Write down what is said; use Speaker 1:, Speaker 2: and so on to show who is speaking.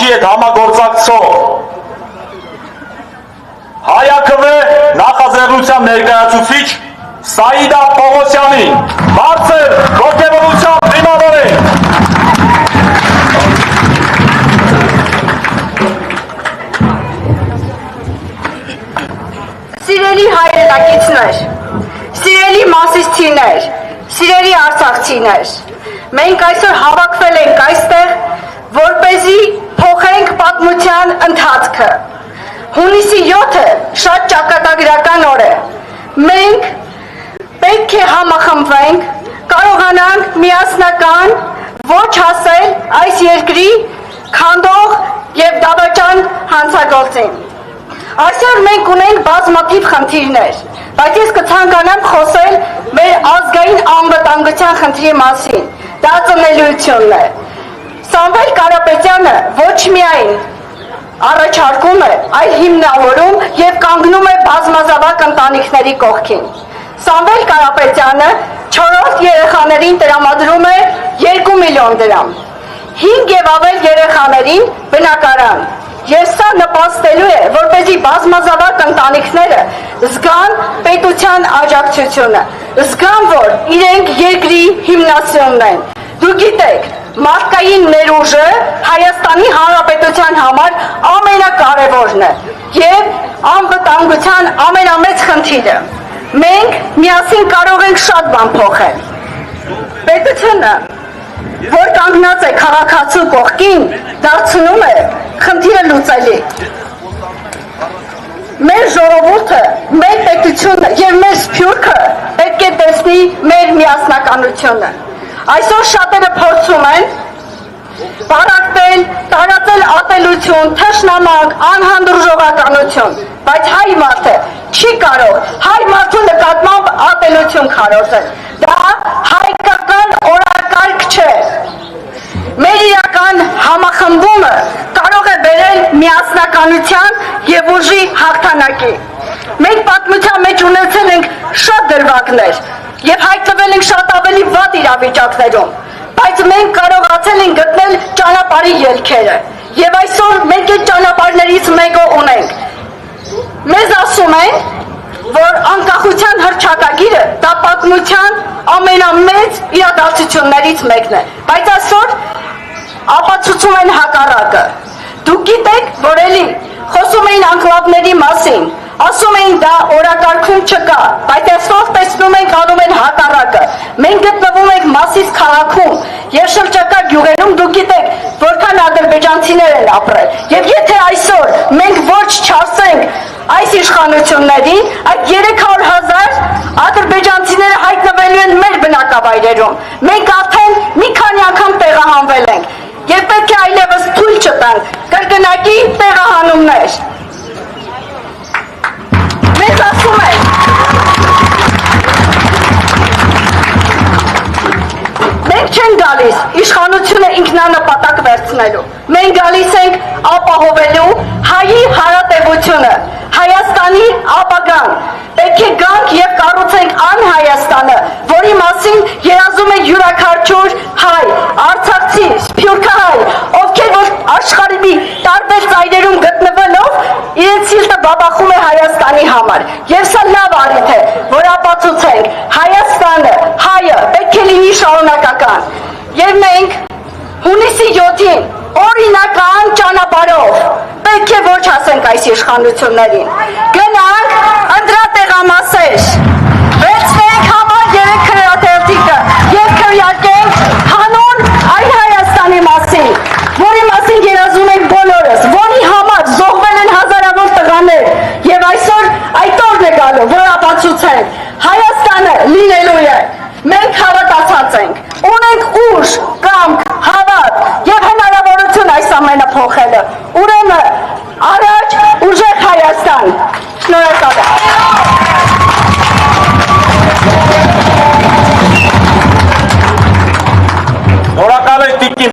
Speaker 1: կամքի հետ համագործակցող Հայաքվե նախաձեռնության ներկայացուցիչ Սաիդա Պողոսյանին բարձր ողջունությամբ դիմավորենք։
Speaker 2: Սիրելի հայրենակիցներ, սիրելի մասիսցիներ, սիրելի արցախցիներ, մենք այսօր հավաքվել ենք այստեղ, որպեսզի փոխենք պատմության ընթացքը։ Հունիսի 7-ը շատ ճակատագրական օր է։ Մենք պետք է համախմբվենք, կարողանանք միասնական ոչ ասել այս երկրի քանդող եւ դավաճան հանցագործին։ Այսօր մենք ունենք բազմաթիվ խնդիրներ, բայց ես կցանկանամ խոսել մեր ազգային անվտանգության խնդրի մասին։ Դա ծնելիությունն է։ Սամվել Կարապետյանը ոչ միայն առաջարկում է, այլ հիմնավորում եւ կանգնում է բազմազավակ ընտանիքների կողքին։ Սամվել Կարապետյանը 4-րդ երեխաներին տրամադրում է 2 միլիոն դրամ, 5 եւ ավել երեխաներին բնակարան։ Եվ սա նպաստելու է, որպեսզի բազմազավակ ընտանիքները զգան պետության աջակցությունը, զգան, որ իրենք երկրի հիմնասյունն են։ Դուք գիտեք, մարդկային ներուժը Հայաստանի Հանրապետության համար ամենակարևորն է եւ անվտանգության ամենամեծ խնդիրը։ Մենք միասին կարող ենք շատ բան փոխել։ Պետությունը, որ կանգնած է քաղաքացու կողքին, դարձնում է խնդիրը լուծելի։ Մեր ժողովուրդը, մեր պետությունը եւ մեր սփյուռքը պետք է տեսնի մեր միասնականությունը։ Այսօր շատերը փորձում են բարակտել, տարածել ատելություն, թշնամանք, անհանդուրժողականություն, բայց հայ մարդը չի կարող հայ մարդու նկատմամբ ատելություն քարոզել։ Դա հայկական օրակարգ չէ։ Մեր իրական համախմբումը կարող է բերել միասնականության եւ ուժի հաղթանակի։ Մենք պատմության մեջ ունեցել ենք շատ դրվագներ եւ հայտնվել ենք շատ ավելի վատ իրավիճակներում, բայց մենք կարողացել ենք գտնել ճանապարհի ելքերը եւ այսօր մենք այդ ճանապարհներից մեկը ունենք։ Մեզ ասում են, որ անկախության հռչակագիրը դա պատմության ամենամեծ իրադարձություններից մեկն է, բայց այսօր ապացուցում են հակառակը։ Դուք գիտեք, որ էլի խոսում էին անկլավների մասին, ասում էին դա օրակարգում չկա, բայց այսօր տեսնում ենք անում են հակառակը։ Մենք գտնվում ենք Մասիս քաղաքում եւ շրջակա գյուղերում, դուք գիտեք, որքան ադրբեջանցիներ են ապրել։ Եվ եթե այսօր մենք ոչ չասենք այս իշխանություններին, այդ 300,000 ադրբեջանցիները հայտնվելու են մեր բնակավայրերում։ Մենք արդեն մի քանի անգամ տեղահանվել ենք եւ պետք է այլևս թույլ չտանք կրկնակի տեղահանումներ։ Մեզ ասում են, մենք չենք գալիս իշխանությունը ինքնանպատակ վերցնելու, մենք գալիս ենք ապահովելու հայի հարատևությունը, Հայաստանի ապագան։ Պետք է գանք եւ կառուցենք Հայաստանը, որի մասին երազում է յուրաքանչյուր հայ, արցախցի, սփյուռքահայ, ովքեր որ աշխարհի տարբեր ծայրերում գտնվելով իրենց սիրտը բաբախում է Հայաստանի համար։ Եվ սա լավ առիթ է, որ ապացուցենք Հայաստանը, հայը պետք է լինի շարունակական։ Եվ մենք հունիսի 7-ին օրինական ճանապարհով պետք է ոչ ասենք այս իշխանություններին։ Գնանք ընտրատեղամասեր, վերցնենք համար 3 քրեատերտիկը եւ քրեարկենք հանուն այլ Հայաստանի մասին, որի մասին երազում ենք բոլորս, որի համար զոհվել են հազարավոր տղաներ եւ այսօր այդ օրն է գալու, որ ապացուցեն Հայաստանը լինելու է։ Մենք հավատացած ենք, ունենք ուժ, կամք, հավատ եւ հնարավորություն այս ամենը փոխելը։